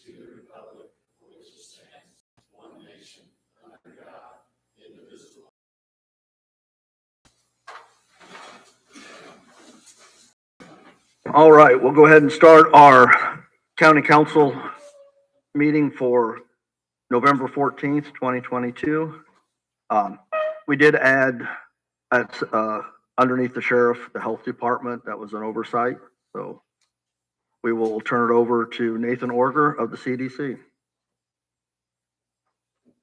to the republic for which it stands, one nation, under God, indivisible. All right, we'll go ahead and start our county council meeting for November 14th, 2022. We did add at underneath the sheriff, the health department. That was an oversight. So we will turn it over to Nathan Orger of the C.D.C.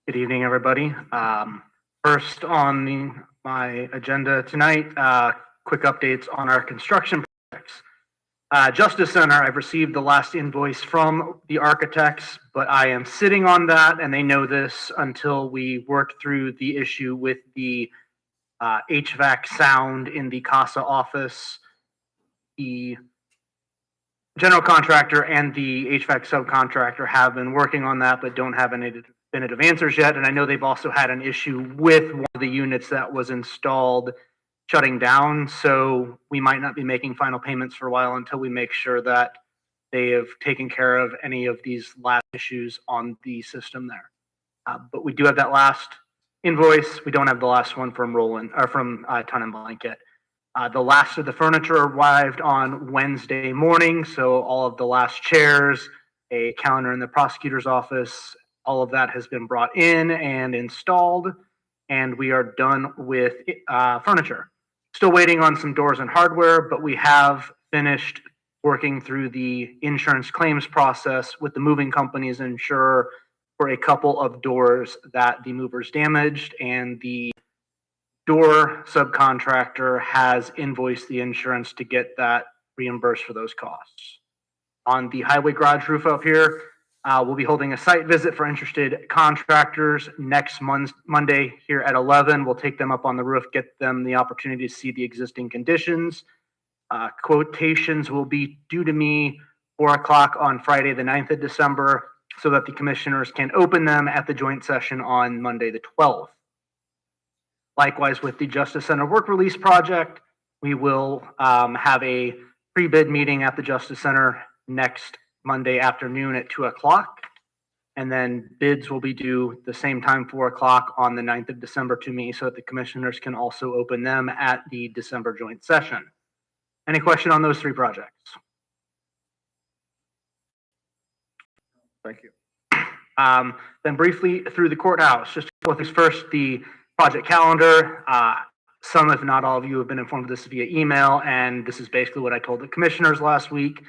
Good evening, everybody. First on my agenda tonight, quick updates on our construction projects. Justice Center, I've received the last invoice from the architects, but I am sitting on that, and they know this, until we work through the issue with the HVAC sound in the CASA office. The general contractor and the HVAC subcontractor have been working on that, but don't have any definitive answers yet. And I know they've also had an issue with one of the units that was installed shutting down. So we might not be making final payments for a while until we make sure that they have taken care of any of these last issues on the system there. But we do have that last invoice. We don't have the last one from Roland or from Ton and Blanket. The last of the furniture arrived on Wednesday morning. So all of the last chairs, a calendar in the prosecutor's office, all of that has been brought in and installed, and we are done with furniture. Still waiting on some doors and hardware, but we have finished working through the insurance claims process with the moving company's insurer for a couple of doors that the movers damaged, and the door subcontractor has invoiced the insurance to get that reimbursed for those costs. On the highway garage roof up here, we'll be holding a site visit for interested contractors next Monday here at 11. We'll take them up on the roof, get them the opportunity to see the existing conditions. Quotations will be due to me 4 o'clock on Friday, the 9th of December, so that the commissioners can open them at the joint session on Monday, the 12th. Likewise, with the Justice Center work release project, we will have a pre-bid meeting at the Justice Center next Monday afternoon at 2 o'clock. And then bids will be due the same time, 4 o'clock on the 9th of December to me, so that the commissioners can also open them at the December joint session. Any question on those 3 projects? Thank you. Then briefly through the courthouse, just a couple of things. First, the project calendar. Some, if not all of you, have been informed of this via email, and this is basically what I told the commissioners last week.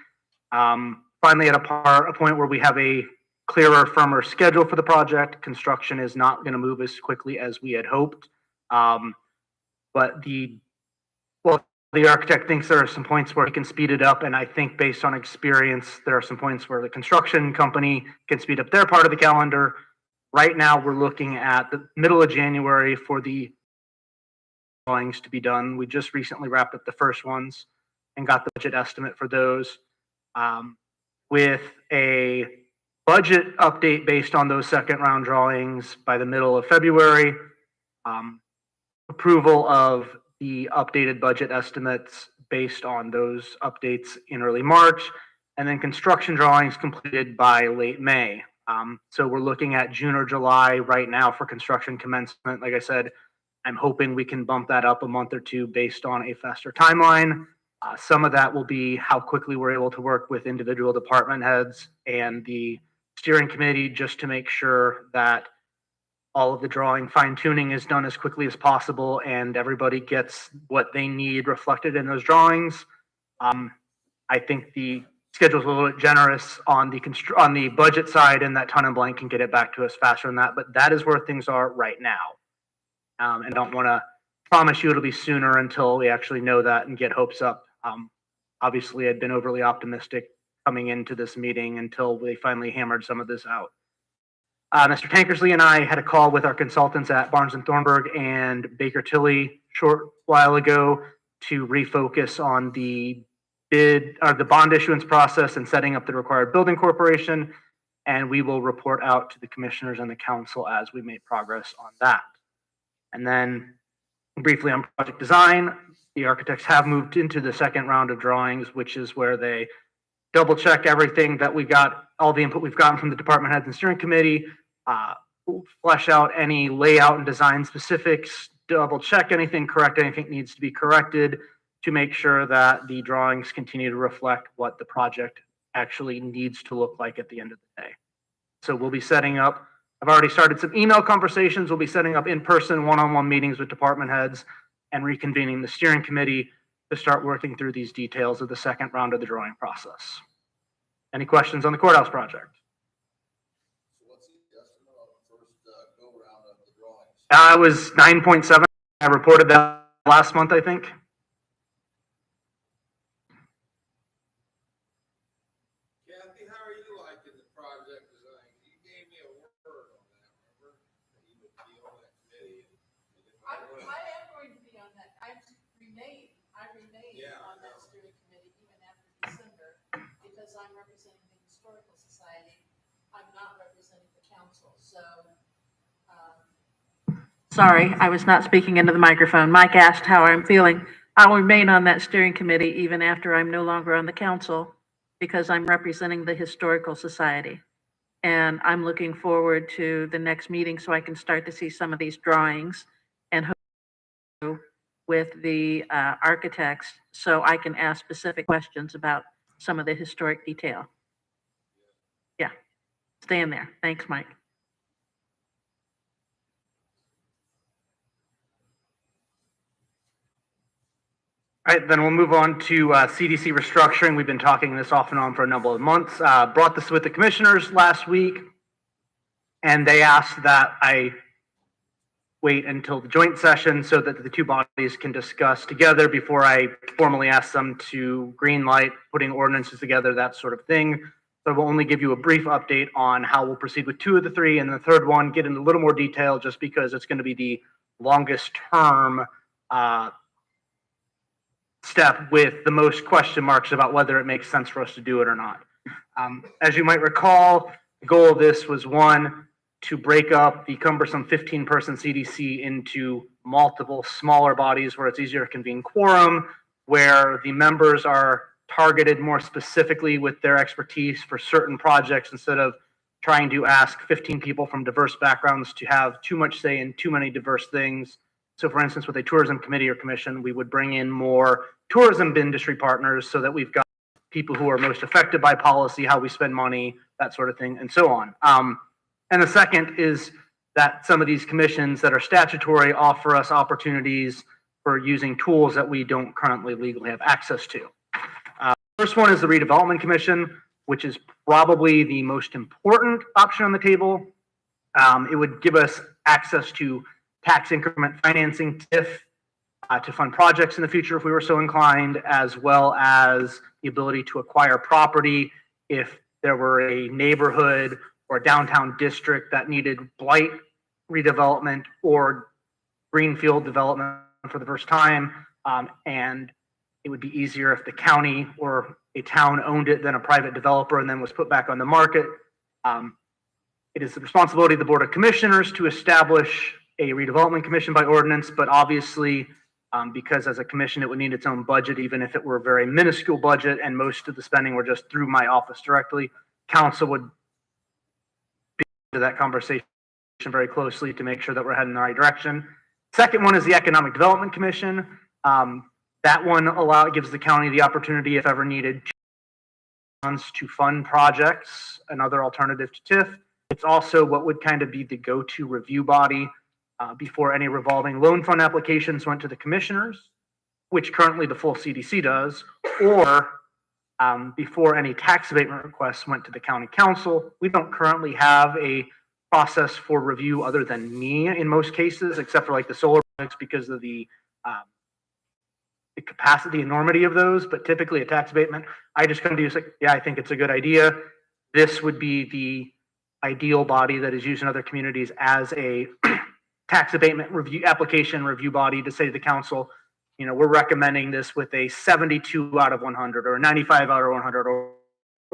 Finally at a point where we have a clearer, firmer schedule for the project. Construction is not going to move as quickly as we had hoped. But the architect thinks there are some points where he can speed it up, and I think based on experience, there are some points where the construction company can speed up their part of the calendar. Right now, we're looking at the middle of January for the drawings to be done. We just recently wrapped up the first ones and got the budget estimate for those. With a budget update based on those second round drawings by the middle of February, approval of the updated budget estimates based on those updates in early March, and then construction drawings completed by late May. So we're looking at June or July right now for construction commencement. Like I said, I'm hoping we can bump that up a month or two based on a faster timeline. Some of that will be how quickly we're able to work with individual department heads and the steering committee, just to make sure that all of the drawing fine tuning is done as quickly as possible and everybody gets what they need reflected in those drawings. I think the schedule is a little bit generous on the budget side, and that Ton and Blank can get it back to us faster than that, but that is where things are right now. And don't want to promise you it'll be sooner until we actually know that and get hopes up. Obviously, I'd been overly optimistic coming into this meeting until we finally hammered some of this out. Mr. Tankersley and I had a call with our consultants at Barnes & Thornburg and Baker Tilly short while ago to refocus on the bond issuance process and setting up the required building corporation. And we will report out to the commissioners and the council as we make progress on that. And then briefly on project design, the architects have moved into the second round of drawings, which is where they double check everything that we got, all the input we've gotten from the department heads and steering committee, flesh out any layout and design specifics, double check anything, correct anything needs to be corrected to make sure that the drawings continue to reflect what the project actually needs to look like at the end of the day. So we'll be setting up, I've already started some email conversations. We'll be setting up in-person one-on-one meetings with department heads and reconvening the steering committee to start working through these details of the second round of the drawing process. Any questions on the courthouse project? So what's the estimate on the first go round of the drawings? It was 9.7. I reported that last month, I think. Kathy, how are you liking the project design? You gave me a word on that, remember? That you would be on that committee. I am going to be on that. I remain Yeah, on I that know. steering committee even after December because I'm representing the Historical Society. I'm not representing the council, so. Sorry, I was not speaking into the microphone. Mike asked how I'm feeling. I'll remain on that steering committee even after I'm no longer on the council because I'm representing the Historical Society. And I'm looking forward to the next meeting so I can start to see some of these drawings and with the architects so I can ask specific questions about some of the historic detail. Yeah, stay in there. Thanks, Mike. All right, then we'll move on to C.D.C restructuring. We've been talking this off and on for a number of months. Brought this with the commissioners last week, and they asked that I wait until the joint session so that the two bodies can discuss together before I formally ask them to green light putting ordinances together, that sort of thing. So I will only give you a brief update on how we'll proceed with two of the three, and the third one get into a little more detail just because it's going to be the longest term step with the most question marks about whether it makes sense for us to do it or not. As you might recall, the goal of this was one, to break up the cumbersome 15-person C.D.C into multiple smaller bodies where it's easier to convene quorum, where the members are targeted more specifically with their expertise for certain projects instead of trying to ask 15 people from diverse backgrounds to have too much say in too many diverse things. So for instance, with a tourism committee or commission, we would bring in more tourism industry partners so that we've got people who are most affected by policy, how we spend money, that sort of thing, and so on. And the second is that some of these commissions that are statutory offer us opportunities for using tools that we don't currently legally have access to. First one is the redevelopment commission, which is probably the most important option on the table. It would give us access to tax increment financing, TIF, to fund projects in the future if we were so inclined, as well as the ability to acquire property if there were a neighborhood or a downtown district that needed blight redevelopment or greenfield development for the first time. And it would be easier if the county or a town owned it than a private developer and then was put back on the market. It is the responsibility of the Board of Commissioners to establish a redevelopment commission by ordinance, but obviously, because as a commission, it would need its own budget, even if it were a very minuscule budget and most of the spending were just through my office directly, council would be into that conversation very closely to make sure that we're heading in the right direction. Second one is the Economic Development Commission. That one gives the county the opportunity, if ever needed, to fund projects, another alternative to TIF. It's also what would kind of be the go-to review body before any revolving loan fund applications went to the commissioners, which currently the full C.D.C does, or before any tax abatement requests went to the county council. We don't currently have a process for review other than me in most cases, except for like the solar projects because of the capacity enormity of those, but typically a tax abatement, I just come to you and say, yeah, I think it's a good idea. This would be the ideal body that is used in other communities as a tax abatement review application review body to say to the council, you know, we're recommending this with a 72 out of 100 or a 95 out of 100, or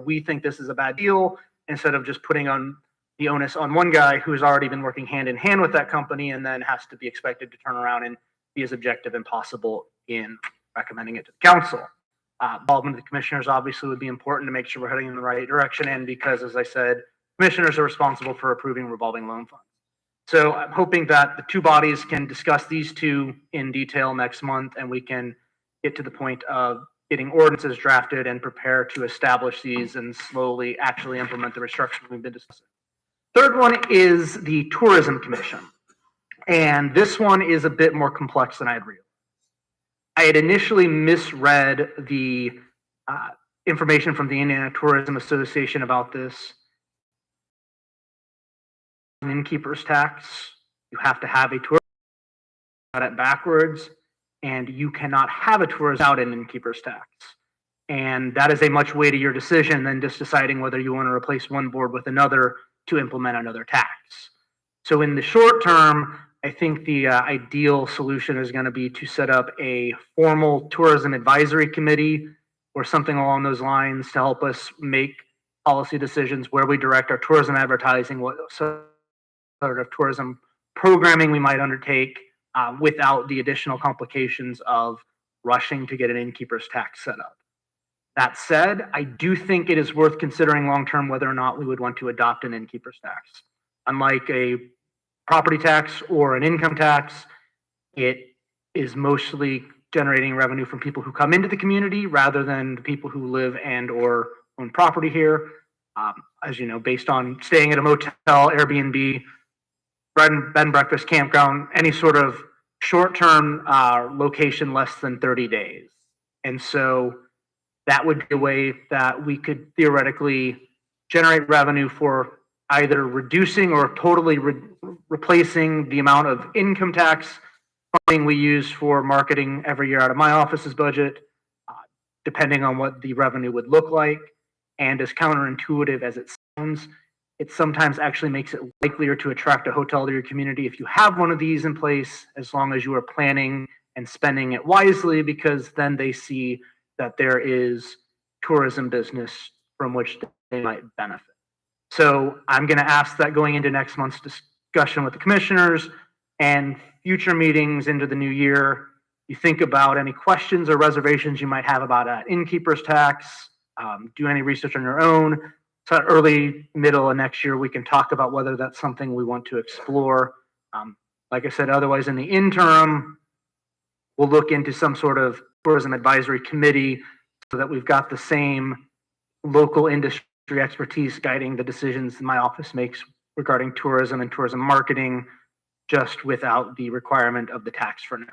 we think this is a bad deal, instead of just putting on the onus on one guy who's already been working hand in hand with that company and then has to be expected to turn around and be as objective as possible in recommending it to the council. Involvement of the commissioners obviously would be important to make sure we're heading in the right direction, and because, as I said, commissioners are responsible for approving revolving loan funds. So I'm hoping that the two bodies can discuss these two in detail next month, and we can get to the point of getting ordinances drafted and prepare to establish these and slowly actually implement the restructuring we've been discussing. Third one is the Tourism Commission. And this one is a bit more complex than I had realized. I had initially misread the information from the Indiana Tourism Association about this. An innkeeper's tax, you have to have a tour got it backwards, and you cannot have a tourist without an innkeeper's tax. And that is a much weightier decision than just deciding whether you want to replace one board with another to implement another tax. So in the short term, I think the ideal solution is going to be to set up a formal tourism advisory committee or something along those lines to help us make policy decisions where we direct our tourism advertising, what sort of tourism programming we might undertake without the additional complications of rushing to get an innkeeper's tax set up. That said, I do think it is worth considering long-term whether or not we would want to adopt an innkeeper's tax. Unlike a property tax or an income tax, it is mostly generating revenue from people who come into the community rather than the people who live and or own property here. As you know, based on staying at a motel, Airbnb, bed and breakfast, campground, any sort of short-term location less than 30 days. And so that would be a way that we could theoretically generate revenue for either reducing or totally replacing the amount of income tax funding we use for marketing every year out of my office's budget, depending on what the revenue would look like. And as counterintuitive as it sounds, it sometimes actually makes it likelier to attract a hotel to your community if you have one of these in place, as long as you are planning and spending it wisely, because then they see that there is tourism business from which they might benefit. So I'm going to ask that going into next month's discussion with the commissioners and future meetings into the new year, you think about any questions or reservations you might have about an innkeeper's tax, do any research on your own. So early, middle of next year, we can talk about whether that's something we want to explore. Like I said, otherwise in the interim, we'll look into some sort of tourism advisory committee so that we've got the same local industry expertise guiding the decisions my office makes regarding tourism and tourism marketing, just without the requirement of the tax for now.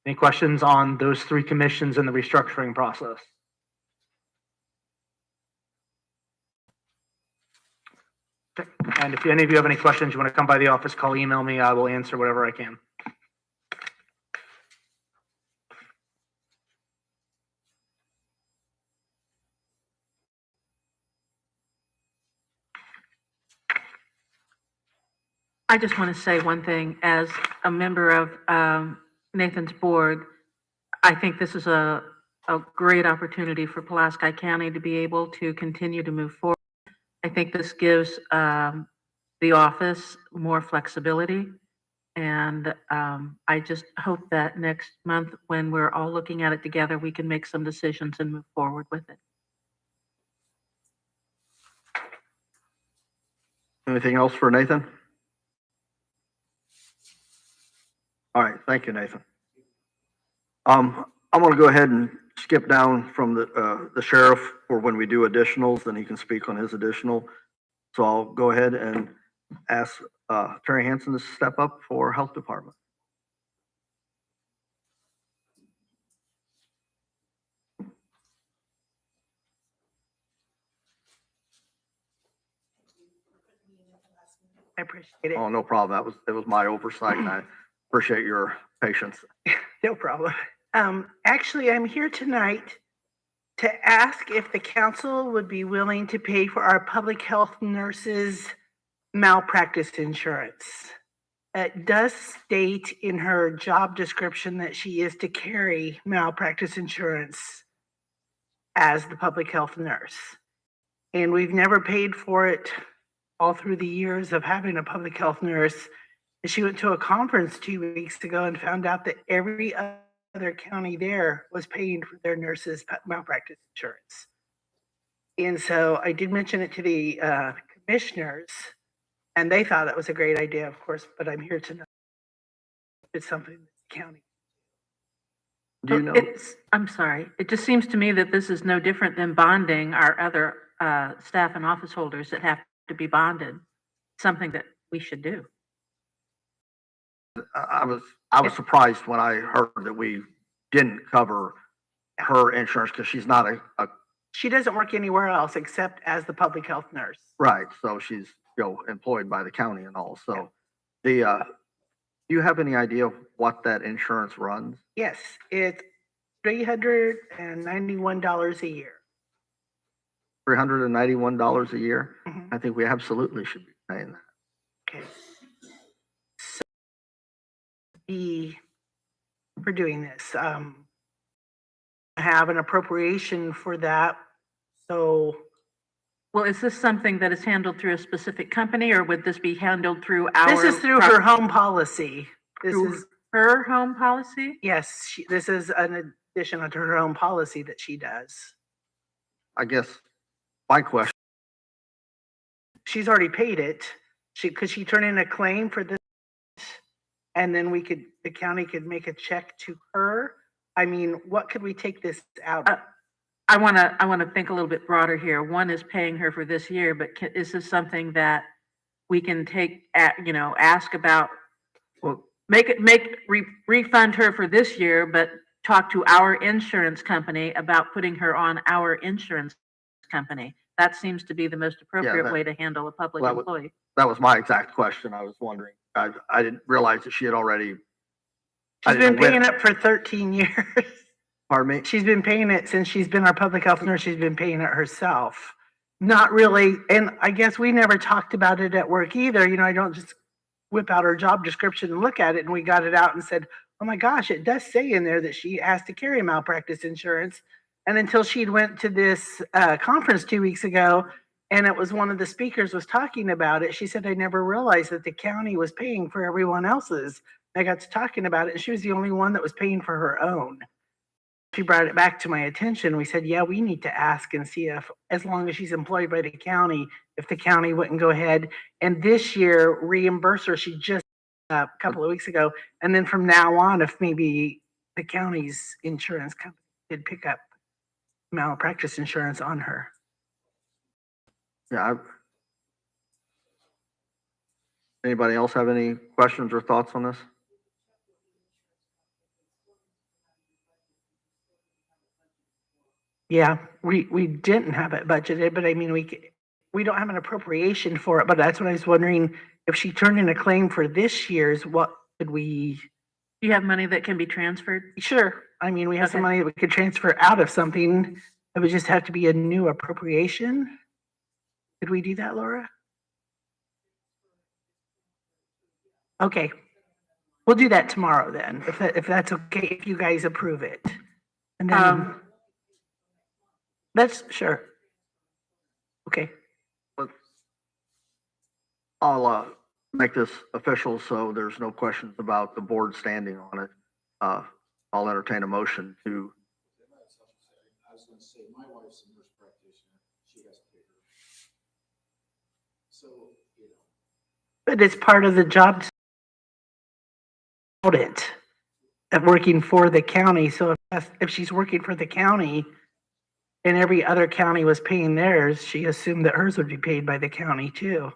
Any questions on those three commissions and the restructuring process? Okay. And if any of you have any questions, you want to come by the office, call, email me, I will answer whatever I can. I just want to say one thing. As a member of Nathan's board, I think this is a great opportunity for Pulaski County to be able to continue to move forward. I think this gives the office more flexibility. And I just hope that next month, when we're all looking at it together, we can make some decisions and move forward with it. Anything else for Nathan? All right, thank you, Nathan. I'm going to go ahead and skip down from the sheriff for when we do additionals, then he can speak on his additional. So I'll go ahead and ask Attorney Hanson to step up for Health Department. I appreciate it. Oh, no problem. It was my oversight, and I appreciate your patience. No problem. Actually, I'm here tonight to ask if the council would be willing to pay for our public health nurses' malpractice insurance. It does state in her job description that she is to carry malpractice insurance as the public health nurse. And we've never paid for it all through the years of having a public health nurse. She went to a conference 2 weeks ago and found out that every other county there was paying for their nurses' malpractice insurance. And so I did mention it to the commissioners, and they thought it was a great idea, of course, but I'm here to know if it's something that the county. Do you know? I'm sorry. It just seems to me that this is no different than bonding our other staff and office holders that have to be bonded. Something that we should do. I was surprised when I heard that we didn't cover her insurance because she's not a She doesn't work anywhere else except as the public health nurse. right. So she's, employed by the county and all. So do you have any idea of what that insurance runs? Yes, it's $391 a year. $391 a year? Mhm. I think we absolutely should be paying that. Okay. So, for doing this, I have an appropriation for that. So Well, is this something that is handled through a specific company, or would this be handled through our? this is through her home policy. This Through is, her home policy? yes, this is an addition to her own policy that she does. I guess my question, She's already paid it. Could she turn in a claim for this? And then the county could make a check to her? I mean, what could we take this out of? I want to think a little bit broader here. One is paying her for this year, but is this something that we can ask about? well, Refund her for this year, but talk to our insurance company about putting her on our insurance company. That seems to be the most appropriate way to handle a public that would- employee. that was my exact question. I was wondering. I didn't realize that she had already. She's been paying it for 13 years. Pardon me? She's been paying it since she's been our public health nurse. She's been paying it herself. Not really, and I guess we never talked about it at work either. I don't just whip out her job description and look at it, and we got it out and said, oh my gosh, it does say in there that she has to carry malpractice insurance. And until she'd went to this conference 2 weeks ago, and it was one of the speakers was talking about it, she said, I never realized that the county was paying for everyone else's. I got to talking about it, and she was the only one that was paying for her own. She brought it back to my attention. We said, yeah, we need to ask and see if, as long as she's employed by the county, if the county wouldn't go ahead and this year reimburse her. She just a couple of weeks ago. And then from now on, if maybe the county's insurance company did pick up malpractice insurance on her. Yeah. Anybody else have any questions or thoughts on this? Yeah, we didn't have it budgeted, but I mean, we don't have an appropriation for it, but that's what I was wondering, if she turned in a claim for this year's, what could we? Do you have money that can be transferred? Sure, I mean, we have some Okay. money that we could transfer out of something. It would just have to be a new appropriation. Could we do that, Laura? Okay, we'll do that tomorrow then, if that's okay, if you guys approve it. And then, that's, sure. Okay, I'll make this official so there's no questions about the board standing on it. I'll entertain a motion to. I was gonna say, my wife's a nurse practitioner, she has paper. So, but it's part of the job audit of working for the county, so if she's working for the county and every other county was paying theirs, she assumed that hers would be paid by the county too.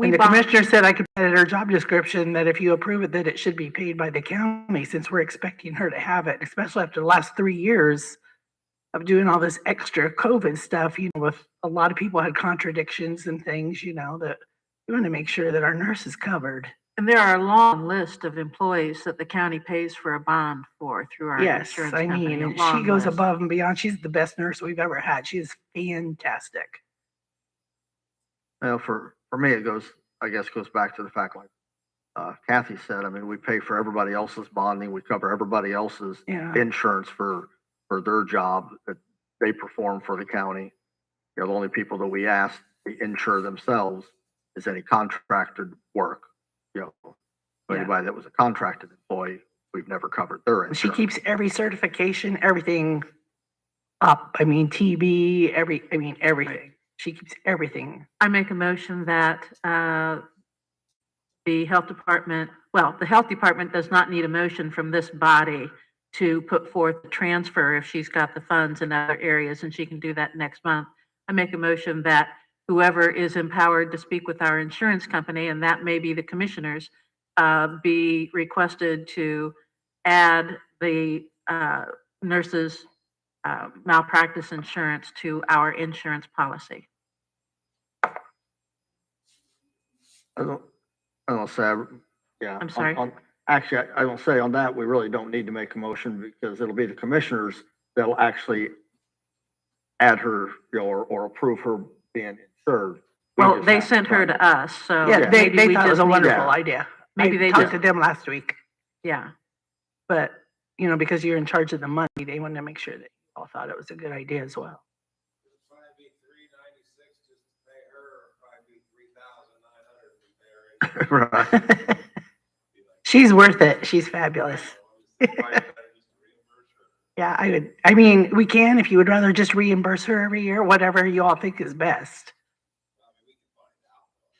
And the commissioner said I could put in her job description that if you approve it, that it should be paid by the county, since we're expecting her to have it, especially after the last 3 years of doing all this extra COVID stuff, with a lot of people had contradictions and things, that we want to make sure that our nurse is covered. And there are a long list of employees that the county pays for a bond for through our Yes, insurance I company. mean, a and she long goes list. above and beyond. She's the best nurse we've ever had. She is fantastic. For me, it goes back to the fact, like Kathy said, I mean, we pay for everybody else's bonding. We cover everybody else's Yeah. insurance for their job that they perform for the county. The only people that we ask to insure themselves is any contracted work. Yeah. Anybody that was a contracted employee, we've never covered their She insurance. keeps every certification, everything up. I mean, TB, everything. She keeps everything. I make a motion that the health department, the health department does not need a motion from this body to put forth the transfer if she's got the funds in other areas, and she can do that next month. I make a motion that whoever is empowered to speak with our insurance company, and that may be the commissioners, be requested to add the nurses' malpractice insurance to our insurance policy. I don't say, yeah. I'm sorry? Actually, I don't say on that, we really don't need to make a motion because it'll be the commissioners that'll actually add her, or approve her being insured. We Well, just they have to sent her sign it. to us, so Yeah, maybe they we thought it was just a need, wonderful Yeah. idea. Maybe I they talked just- to them last week, yeah. but, because you're in charge of the money, they wanted to make sure that you all thought it was a good idea as well. It'd probably be $396 just to pay her, or probably be $3,900 to pay her. Right. She's worth it. She's fabulous. Yeah, we can, if you would rather just reimburse her every year, whatever you all think is best.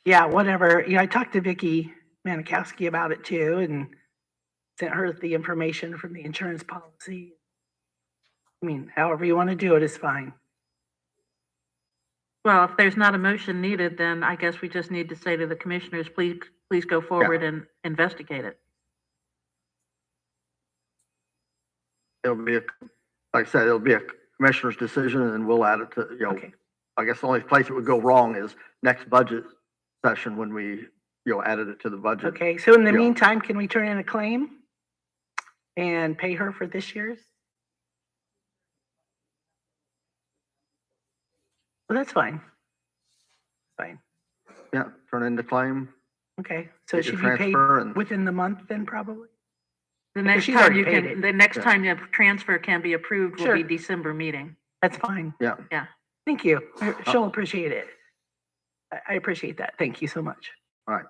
Yeah, whatever. I talked to Vicky Manikowski about it too, and sent her the information from the insurance policy. However you want to do it is fine. Well, if there's not a motion needed, then I guess we just need to say to the commissioners, please go forward and investigate it. It'll be like I said, it'll be a commissioner's decision and we'll add it to, Okay. I guess the only place it would go wrong is next budget session when we, added it to the budget. Okay, so in the Yeah. meantime, can we turn in a claim and pay her for this year's? Well, that's fine. Fine. Yeah, turn in the claim, Okay, so it get your should be paid transfer and, within the month then probably? The Because next she's time already you paid it. can, the next Yeah. time the transfer can be approved will be Sure. December meeting. That's fine. yeah. Yeah. Thank you. She'll appreciate it. I appreciate that. Thank you so much. All right.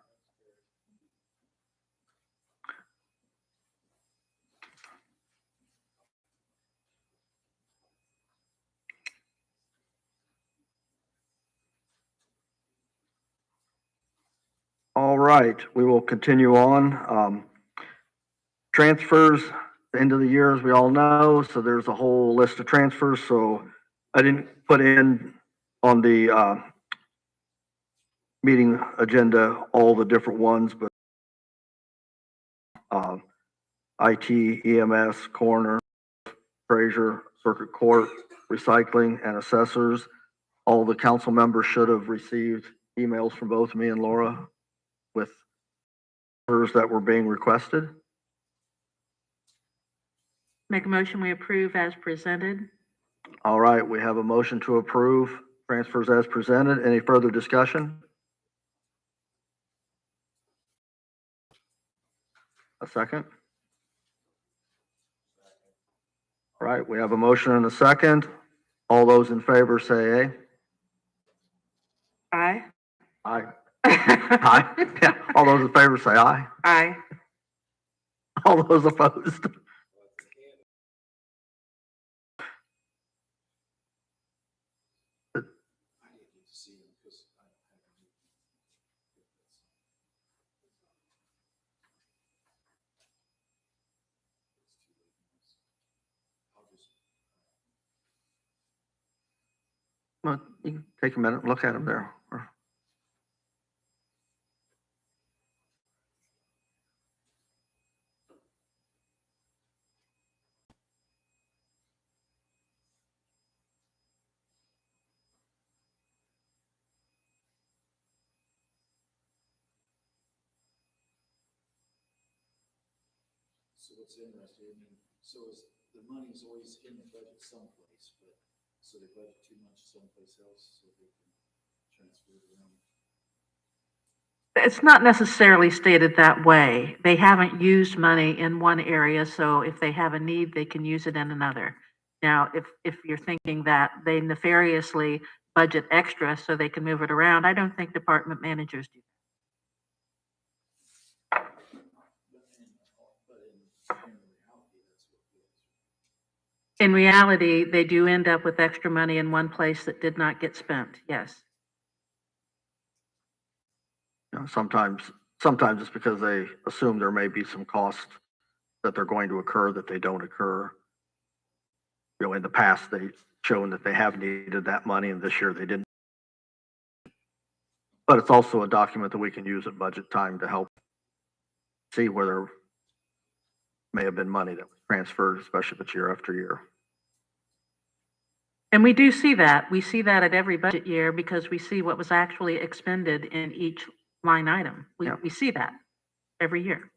All right, we will continue on. Transfers, the end of the year, as we all know, so there's a whole list of transfers, so I didn't put in on the meeting agenda all the different ones, but IT, EMS, coroner, treasurer, circuit court, recycling, and assessors. All the council members should have received emails from both me and Laura with orders that were being requested. Make a motion, we approve as presented. All right, we have a motion to approve transfers as presented. Any further discussion? A second? All right, we have a motion and a second. All those in favor say Aye. aye. Aye. Yeah, all those in favor say aye. Aye. All those opposed? I didn't get to see him because I don't have any. I'll just. Well, you can take a minute and look at them there. So what's interesting, so is the money's always in the budget someplace, but, so they budget too much someplace else, so they can transfer it around. It's not necessarily stated that way. They haven't used money in one area, so if they have a need, they can use it in another. Now, if you're thinking that they nefariously budget extra so they can move it around, I don't think department managers do. But in In reality, they do end up with extra money in one place that did not get spent, yes. You know, sometimes it's because they assume there may be some cost that they're going to occur that they don't occur. You know, in the past, they've shown that they have needed that money, and this year they didn't. But it's also a document that we can use at budget time to help see where there may have been money that was transferred, especially if it's year after year. And we do see that. We see that at every budget year because we see what was actually expended in each line item. Yeah. We see that every year.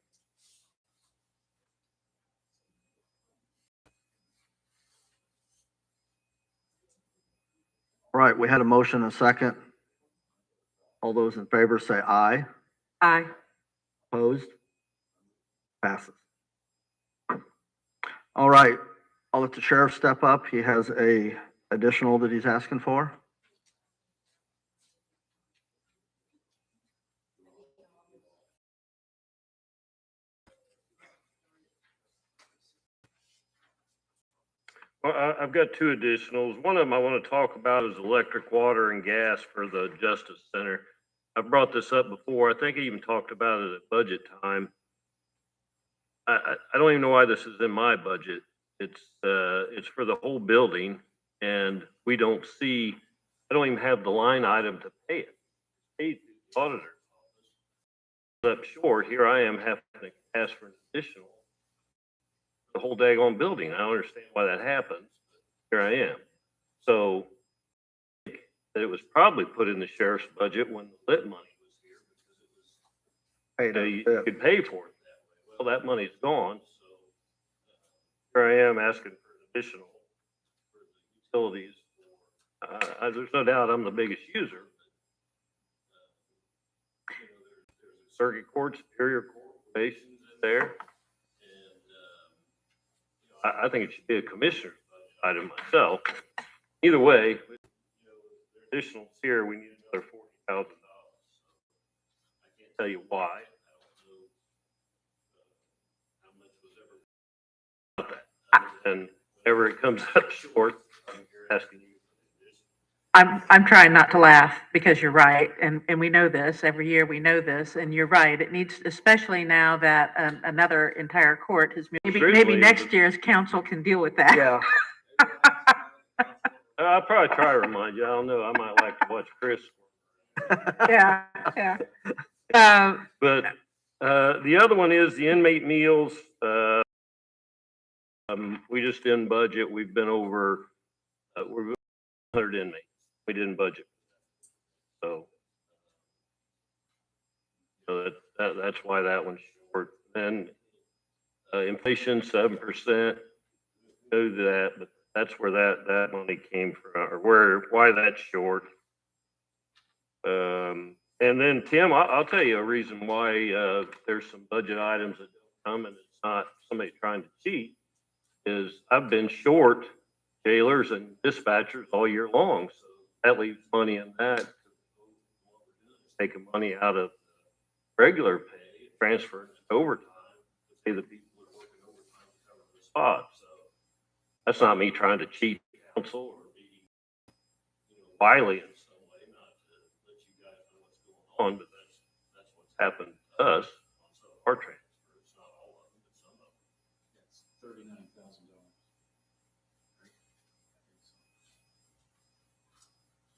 All right, we had a motion and a second. All those in favor say aye. Aye. Opposed? Passes. All right, I'll let the sheriff step up. He has a additional that he's asking for. Well, I've got two additionals. One of them I want to talk about is electric, water, and gas for the Justice Center. I've brought this up before. I think I even talked about it at budget time. I don't even know why this is in my budget. It's for the whole building, and we don't see, I don't even have the line item to pay it. Paid the auditor. Up short, here I am having to ask for an additional the whole daggone building. I don't understand why that happens. Here I am. So that it was probably put in the sheriff's budget when the lit money was here because it was, you could pay for it that way. Well, that money's gone. So here I am asking for additional for the utilities. There's no doubt I'm the biggest user. There's circuit court, superior court, stations in there. I think it should be a commissioner's budget item myself. Either way, additionals here, we need another $40,000. I can't tell you why. I don't know how much was ever about that. And whenever it comes up short, I'm here asking you. I'm trying not to laugh because you're right, and we know this, every year we know this, and you're right. It needs, especially now that another entire court has, maybe next year's council can deal with that. Yeah. I'll probably try to remind you. I don't know. I might like to watch Chris. Yeah. But the other one is the inmate meals. We just didn't budget. We've been over, we're 100 inmates. We didn't budget. So that's why that one's short. And inflation 7%. Know that, but that's where that money came from, or why that's short. And then Tim, I'll tell you a reason why there's some budget items that don't come, and it's not somebody trying to cheat. Is I've been short jailers and dispatchers all year long, so that leaves money in that. Taking money out of regular pay, transfer it to overtime to pay the people who are working overtime to cover the spot. So that's not me trying to cheat council or be wily in some way, not to let you guys know what's going on, but that's what's happened to us on some of our transfers, not all of them, but some of them. It's $39,000.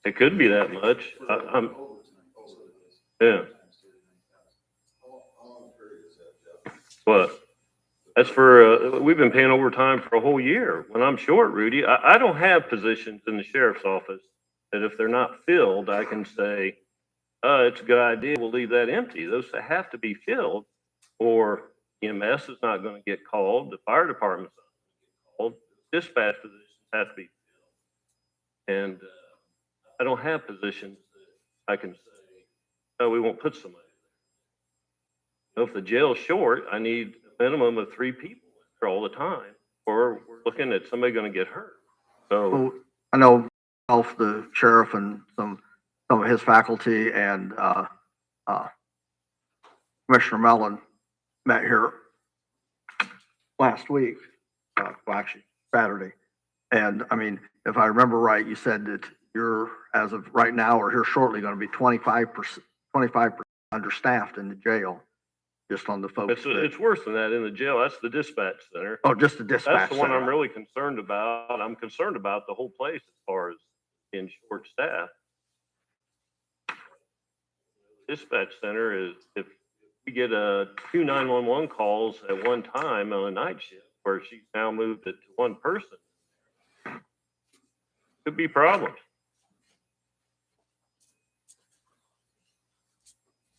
It could be that much. Overtime. Yeah. How long period is that, Jeff? What? That's for, we've been paying overtime for a whole year. When I'm short, Rudy, I don't have positions in the sheriff's office that if they're not filled, I can say, it's a good idea, we'll leave that empty. Those have to be filled, or EMS is not going to get called, the fire department's not going to get called, dispatch positions have to be filled. And I don't have positions that I can say, no, we won't put somebody there. If the jail's short, I need a minimum of 3 people there all the time, or we're looking at somebody going to get hurt. So Well, I know Alf, the sheriff, and some of his faculty, and Commissioner Mellon met here last week, well, actually Saturday, And I mean, if I remember right, you said that you're, as of right now, or here shortly, gonna be 25% understaffed in the jail, just on the folks that, It's worse than that in the jail. That's the dispatch center. oh, just the dispatch That's the one I'm center. really concerned about. I'm concerned about the whole place as far as being short staffed. Dispatch center is, if we get two 911 calls at one time on a night shift, where she's now moved it to one person, could be problems.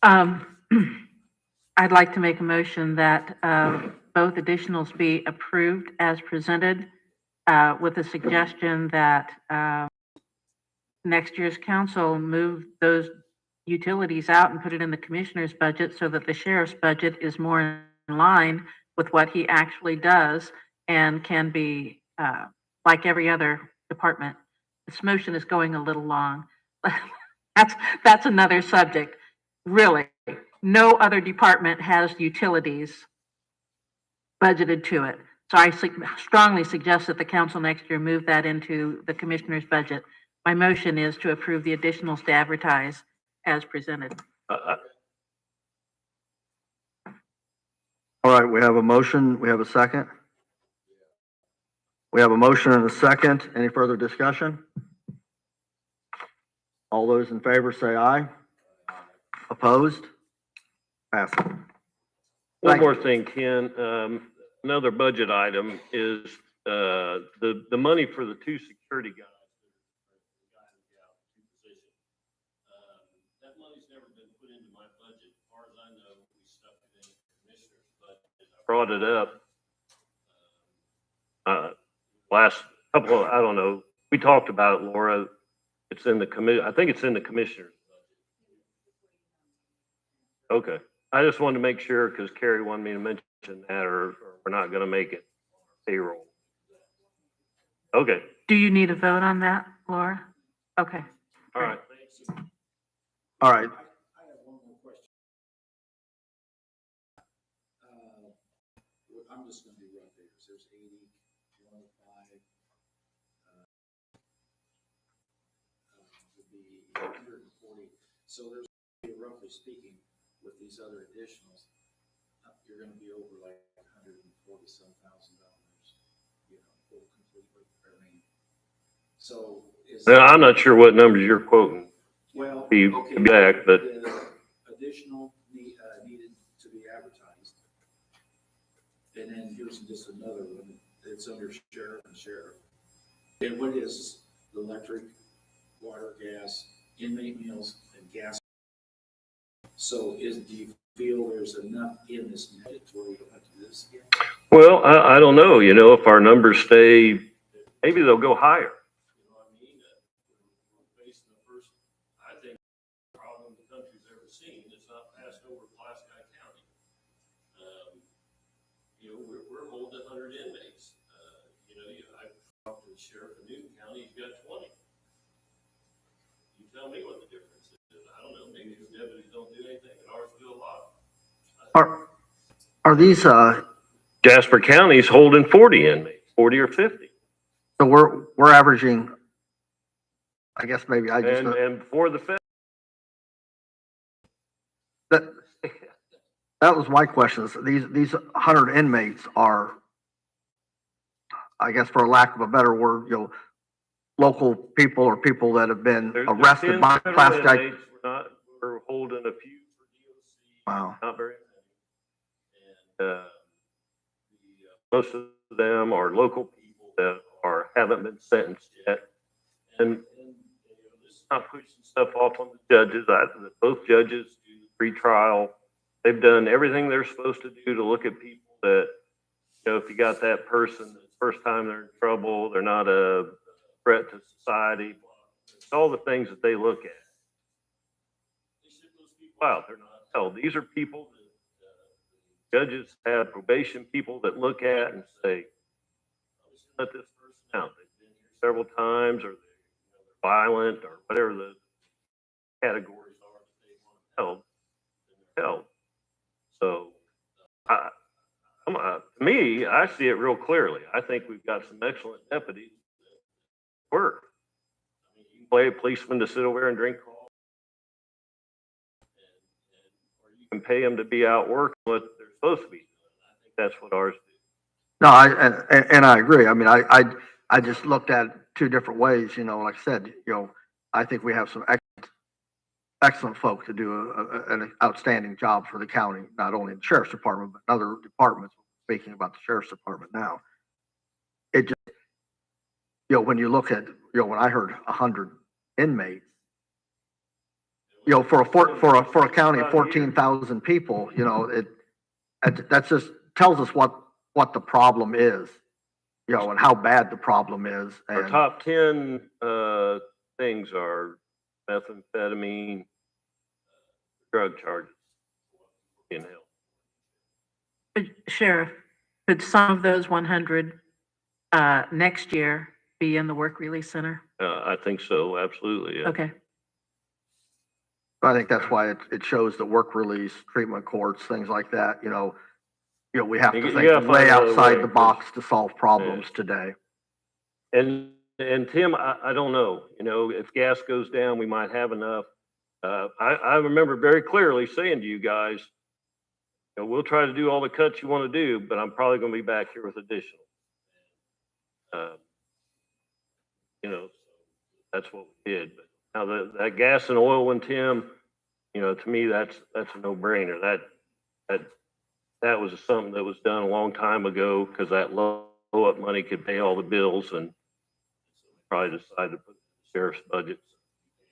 I'd like to make a motion that both additionals be approved as presented, with a suggestion that next year's council move those utilities out and put it in the commissioner's budget so that the sheriff's budget is more in line with what he actually does and can be like every other department. This motion is going a little long. That's another subject. Really, no other department has utilities budgeted to it. So I strongly suggest that the council next year move that into the commissioner's budget. My motion is to approve the additionals to advertise as presented. All right, we have a motion. We have a second. We have a motion and a second. Any further discussion? All those in favor say aye. Opposed? Pass. One more thing, Ken, another budget item is, the money for the two security guys. That money's never been put into my budget. As far as I know, we stuck it in the commissioner's budget. I brought it up, last couple of, I don't know, we talked about it, Laura. It's in the I think it's in the commissioner's budget. Okay. I just wanted to make sure, because Carrie wanted me to mention that, or we're not gonna make it payroll. Okay, Do you need a vote on that, Laura? Okay. all right. All right. I have one more question. I'm just gonna do rough figures. There's 80, 105, would be 140. So there's, roughly speaking, with these other additionals, you're gonna be over like $140-some thousand, you know, full completely. I mean, so is. Now, I'm not sure what numbers you're quoting. Well, Be okay, exact, but the additional needed to be advertised. And then here's just another one, it's under sheriff and sheriff. And what is the electric, water, gas, inmate meals, and gas? So do you feel there's enough in this budget where we don't have to do this again? well, I don't know, you know, if our numbers stay, maybe they'll go higher. You know what I mean? We're facing the first, I think, problem the country's ever seen. It's not passed over Pulaski County. You know, we're holding 100 inmates. You know, I talked to the sheriff of Newton County, he's got 20. You tell me what the difference is. I don't know, maybe his deputies don't do anything, and ours do a lot. Are these, Jasper County's holding 40 inmates, 40 or 50. so we're averaging, I guess maybe I just, And before the Fed. that was my question. These 100 inmates are, I guess for lack of a better word, you know, local people or people that have been There's arrested 10 by federal Pulaski. inmates. We're holding a few for DOC. Wow. Not very many. And, most of them are local people that haven't been sentenced yet. And you know, this is not pushing stuff off on the judges. Both judges do the pre-trial. They've done everything they're supposed to do to look at people that, you know, if you got that person, the first time they're in trouble, they're not a threat to society. It's all the things that they look at. They ship those people out. They're not held. These are people that judges have probation people that look at and say, let this person out. They've been here several times, or they're violent, or whatever the categories are that they want held. They're held. So, to me, I see it real clearly. I think we've got some excellent deputies that work. You can pay a policeman to sit over there and drink coffee. Or you can pay them to be out working what they're supposed to be doing. I think that's what ours do. No, and I agree. I mean, I just looked at it two different ways, you know, like I said, you know, I think we have some excellent folk to do an outstanding job for the county, not only in the sheriff's department, but other departments. Speaking about the sheriff's department now, it just, you know, when you look at, you know, when I heard 100 inmates, you know, for a county of 14,000 people, you know, that just tells us what the problem is, you know, and how bad the problem is. Our And top 10 things are methamphetamine, drug charges, in health. Sheriff, could some of those 100 next year be in the work release center? I think so, absolutely. Yeah. Okay. I think that's why it shows the work release, treatment courts, things like that, you know, we have to You think gotta way find another outside way, the 'cause- box to solve problems today. And Tim, I don't know, you know, if gas goes down, we might have enough. I remember very clearly saying to you guys, you know, we'll try to do all the cuts you want to do, but I'm probably going to be back here with additional. You know, that's what we did. But now that gas and oil one, Tim, you know, to me, that's a no-brainer. That was something that was done a long time ago because that low up money could pay all the bills, and probably decided to put the sheriff's budget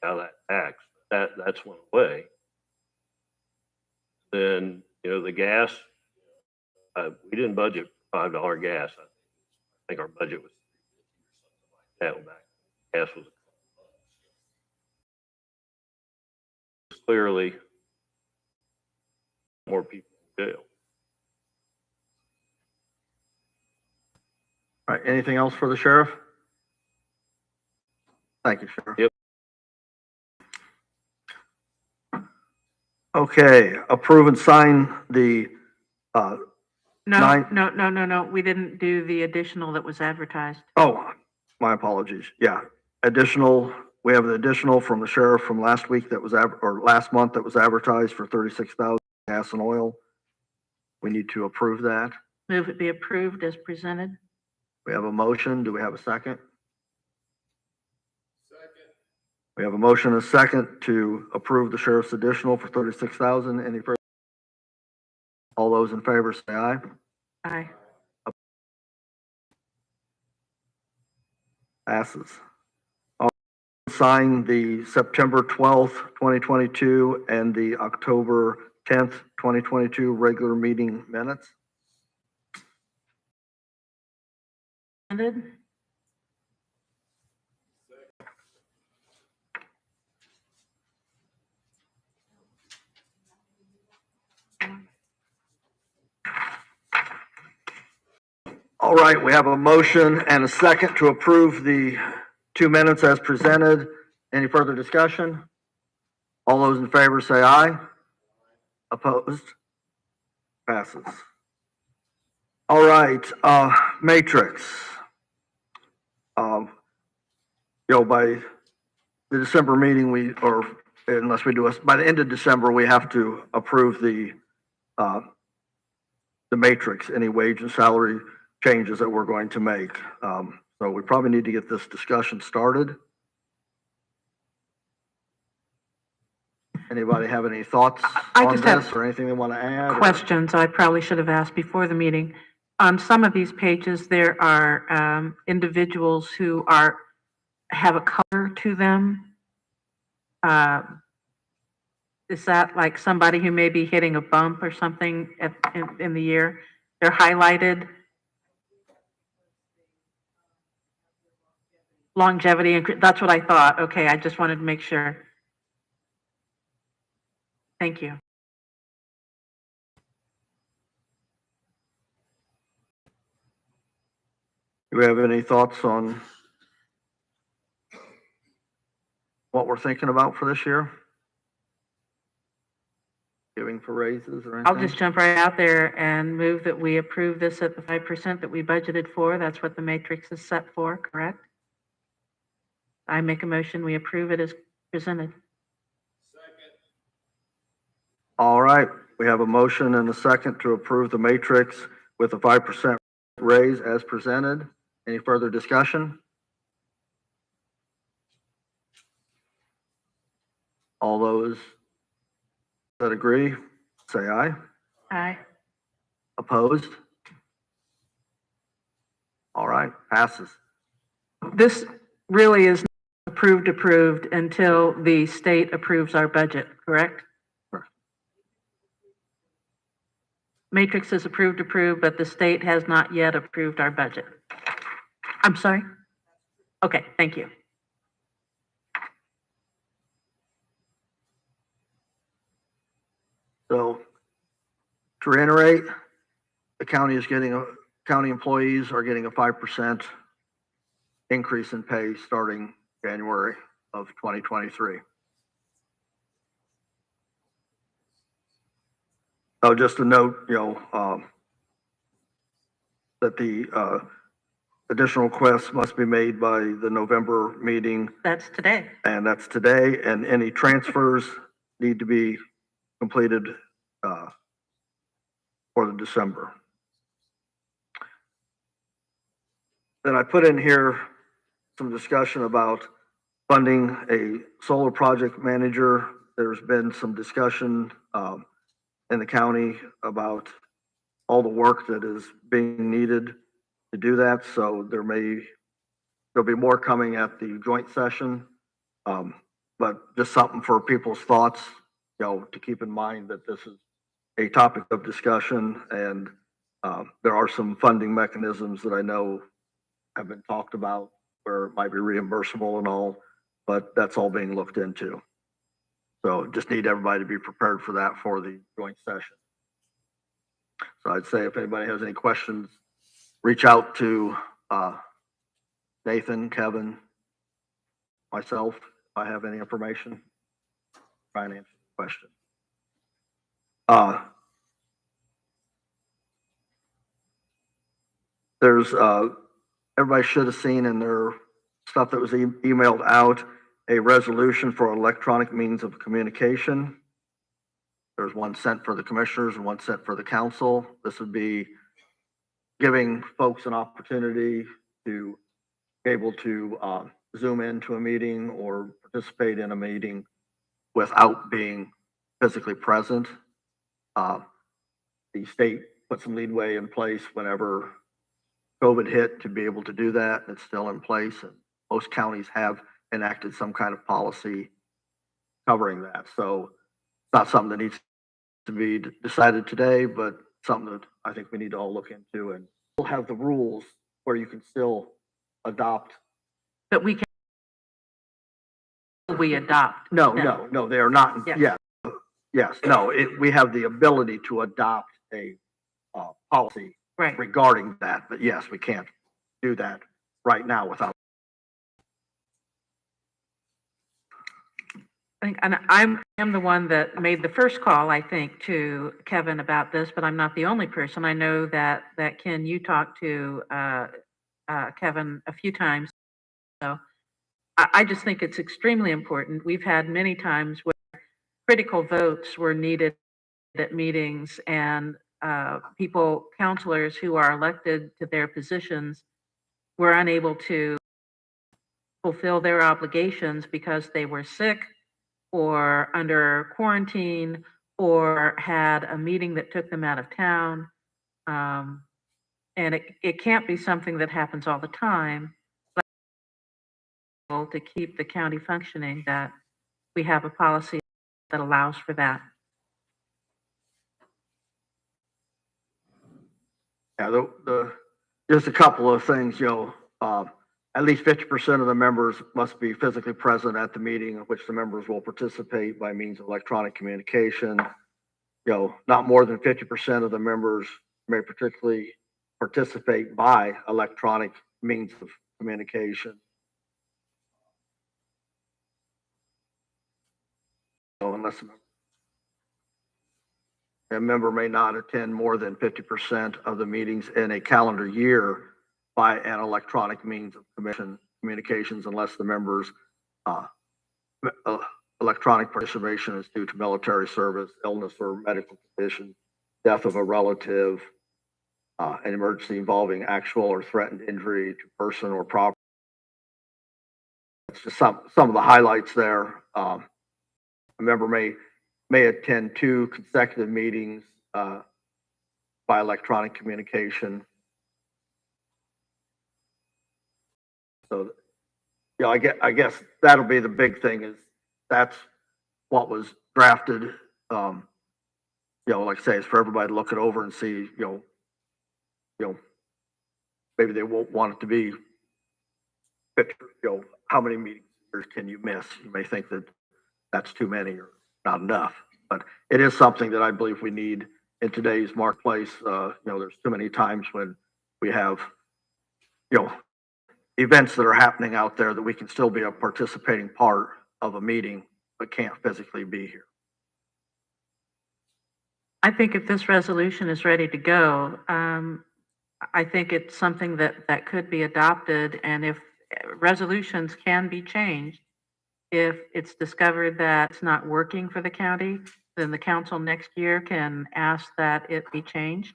out of that tax. That's went away. Then, you know, the gas, we didn't budget $5 gas. I think our budget was that back. Gas was clearly more people in jail. All right, anything else for the sheriff? Thank you, Sheriff. Yep. Okay, approve and sign the, No, Nine. no. We didn't do the additional that was advertised. oh, my apologies. Yeah, additional, we have an additional from the sheriff from last week that was, or last month that was advertised for 36,000 gas and oil. We need to approve that. Move it be approved as presented. We have a motion. Do we have a second? Second. We have a motion and a second to approve the sheriff's additional for 36,000. Any further? All those in favor say aye. Aye. Passes. I'll sign the September 12th, 2022 and the October 10th, 2022 regular meeting minutes. Ended. All right, we have a motion and a second to approve the 2 minutes as presented. Any further discussion? All those in favor say aye. Opposed? Passes. All right, matrix. You know, by the December meeting, unless we do by the end of December, we have to approve the matrix, any wage and salary changes that we're going to make. So we probably need to get this discussion started. Anybody have any thoughts I on just have this or anything they want to add? or- Questions I probably should have asked before the meeting. On some of these pages, there are individuals who have a color to them. Is that like somebody who may be hitting a bump or something in the year? They're highlighted. Longevity, that's what I thought. Okay, I just wanted to make sure. Thank you. Do we have any thoughts on what we're thinking about for this year? Giving for raises or anything? I'll just jump right out there and move that we approve this at the 5% that we budgeted for. That's what the matrix is set for, correct? I make a motion, we approve it as presented. Second. All right, we have a motion and a second to approve the matrix with a 5% raise as presented. Any further discussion? All those that agree, say aye. Aye. Opposed? All right, passes. This really is not approved until the state approves our budget, correct? Correct. Matrix is approved, but the state has not yet approved our budget. I'm sorry? Okay, thank you. So to reiterate, the county employees are getting a 5% increase in pay starting January of 2023. So just a note, that the additional requests must be made by the November meeting, That's today. and that's today, and any transfers need to be completed for the December. Then I put in here some discussion about funding a solar project manager. There's been some discussion in the county about all the work that is being needed to do that. So there'll be more coming at the joint session. But just something for people's thoughts, to keep in mind that this is a topic of discussion, and there are some funding mechanisms that I know have been talked about where it might be reimbursable and all, but that's all being looked into. So just need everybody to be prepared for that for the joint session. So I'd say if anybody has any questions, reach out to Nathan, Kevin, myself, if I have any information, try and answer the question. There's everybody should have seen in their stuff that was emailed out a resolution for electronic means of communication. There's one sent for the commissioners and one sent for the council. This would be giving folks an opportunity to be able to Zoom into a meeting or participate in a meeting without being physically present. The state put some leeway in place whenever COVID hit to be able to do that. It's still in place, and most counties have enacted some kind of policy covering that. So it's not something that needs to be decided today, but something that I think we need to all look into, and we'll have the rules where you can still adopt. But we adopt. No, they are not. Yes. Yes, no, we have the ability to adopt a policy Right. regarding that, but yes, we can't do that right now without. I think, and I'm the one that made the first call, I think, to Kevin about this, but I'm not the only person. I know that Ken, you talked to Kevin a few times. So I just think it's extremely important. We've had many times where critical votes were needed at meetings, and councilors who are elected to their positions were unable to fulfill their obligations because they were sick or under quarantine or had a meeting that took them out of town. And it can't be something that happens all the time. But to keep the county functioning, that we have a policy that allows for that. Yeah, just a couple of things, at least 50% of the members must be physically present at the meeting in which the members will participate by means of electronic communication. Not more than 50% of the members may particularly participate by electronic means of communication. Unless a member may not attend more than 50% of the meetings in a calendar year by an electronic means of communications unless the members, electronic participation is due to military service, illness or medical condition, death of a relative, an emergency involving actual or threatened injury to person or property. It's just some of the highlights there. A member may attend 2 consecutive meetings by electronic communication. So, yeah, I guess that'll be the big thing, is that's what was drafted. Like I say, it's for everybody to look it over and see, maybe they won't want it to be, how many meetings can you miss? You may think that that's too many or not enough, but it is something that I believe we need in today's marketplace. There's too many times when we have, events that are happening out there that we can still be a participating part of a meeting, but can't physically be here. I think if this resolution is ready to go, I think it's something that could be adopted, and if resolutions can be changed, if it's discovered that it's not working for the county, then the council next year can ask that it be changed.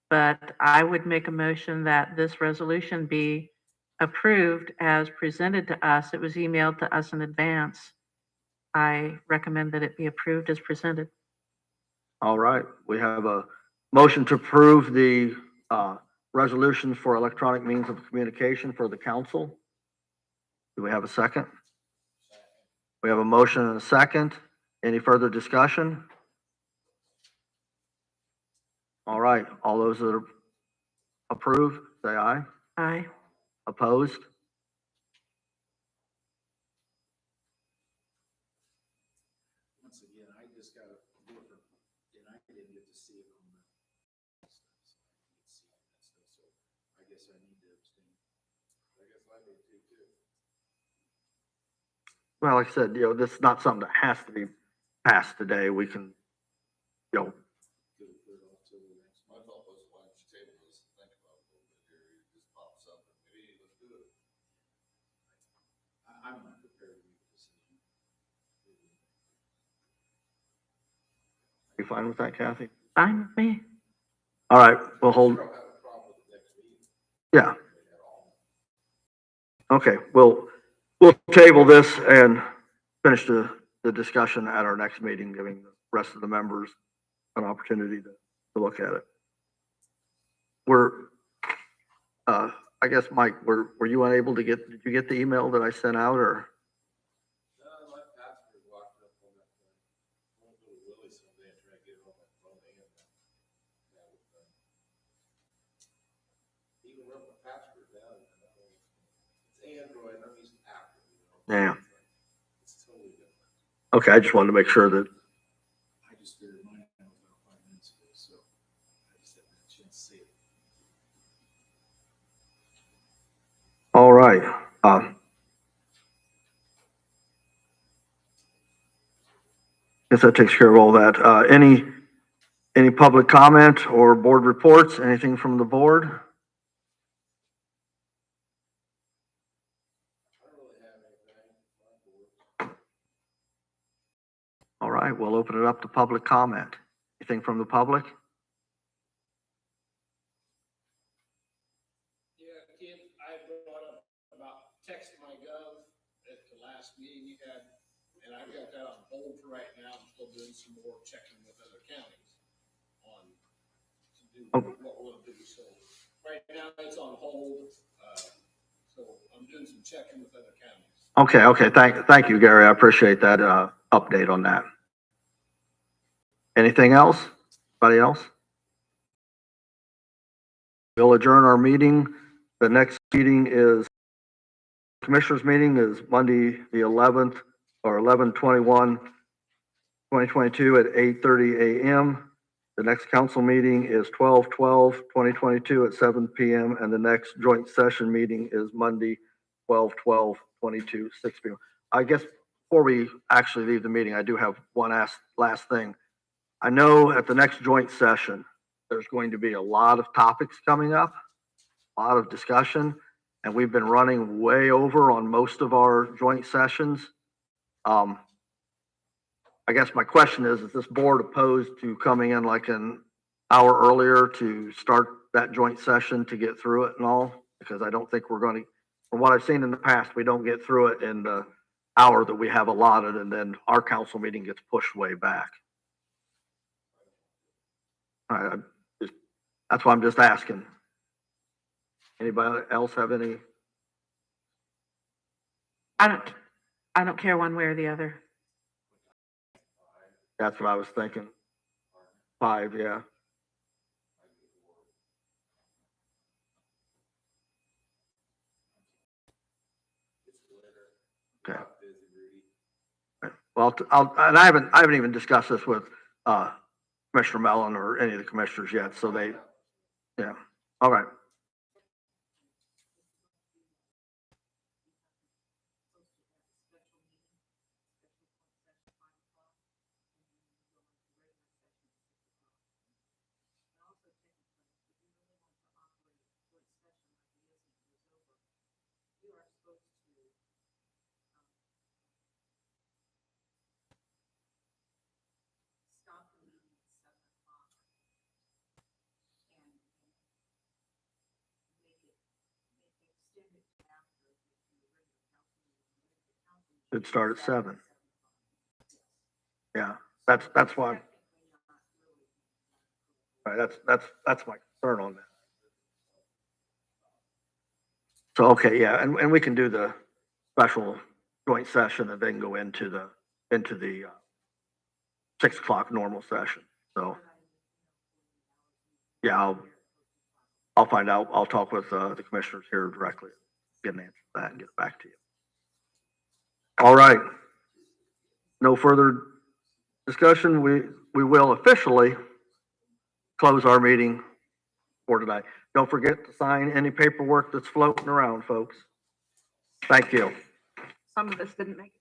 But I would make a motion that this resolution be approved as presented to us. It was emailed to us in advance. I recommend that it be approved as presented. All right, we have a motion to approve the resolution for electronic means of communication for the council. Do we have a second? We have a motion and a second. Any further discussion? All right, all those that approve, say aye. Aye. Opposed? Once again, I just got a different, and I didn't get to see it on the stuff, so I didn't see that stuff, so I guess I need to abstain. I guess I need to too. Well, like I said, this is not something that has to be passed today. We can, Put it off till the next My month. thought was, why don't you table this and think about it a little bit here, it just pops up and maybe let's do it. I'm not prepared to make a decision. you fine with that, Kathy? Fine with me. All right, we'll hold. I don't have a problem with the next meeting. Yeah. At all. Okay, we'll table this and finish the discussion at our next meeting, giving the rest of the members an opportunity to look at it. I guess, Mike, were you unable to did you get the email that I sent out, or? No, my password locked up on that thing. I'm gonna go to Willie someday and try to get it on my phone and that would, even wrote my password down. It's Android, I'm using Apple, Yeah. It's totally different. Okay, I just wanted to make sure that, I just figured mine out about 5 minutes ago, so I just haven't had a chance to see it. all right. Guess that takes care of all that. Any public comment or board reports? Anything from the board? I don't really have anything. All right, we'll open it up to public comment. Anything from the public? Yeah, Kim, I brought up about text.my.gov at the last meeting you had, and I've got that on hold for right now. I'm still doing some more checking with other counties on to do what we'll do. So right now it's on hold. So I'm doing some checking with other counties. Okay. Thank you, Gary. I appreciate that update on that. Anything else? Anybody else? We'll adjourn our meeting. The next meeting is, Commissioners meeting is Monday, the 11th, or 11/21/2022 at 8:30 a.m. The next council meeting is 12/12/2022 at 7 p.m. And the next joint session meeting is Monday, 12/12/22, 6 p.m. I guess before we actually leave the meeting, I do have one last thing. I know at the next joint session, there's going to be a lot of topics coming up, a lot of discussion. and we've been running way over on most of our joint sessions. I guess my question is this board opposed to coming in like an hour earlier to start that joint session to get through it and all? Because I don't think we're going to, from what I've seen in the past, we don't get through it in the hour that we have allotted, and then our council meeting gets pushed way back. That's why I'm just asking. Anybody else have any? I don't care one way or the other. That's what I was thinking. 5, yeah. Okay. Well, and I haven't even discussed this with, Commissioner Mellon or any of the commissioners yet, so they, yeah, all right. It'd start at 7. Yeah, that's why. All right, that's my concern on that. So, okay, yeah, and we can do the special joint session and then go into the 6 o'clock normal session. So, yeah, I'll find out. I'll talk with the commissioners here directly, get an answer to that and get it back to you. All right. No further discussion. We will officially close our meeting for tonight. Don't forget to sign any paperwork that's floating around, folks. Thank you. Some of us didn't make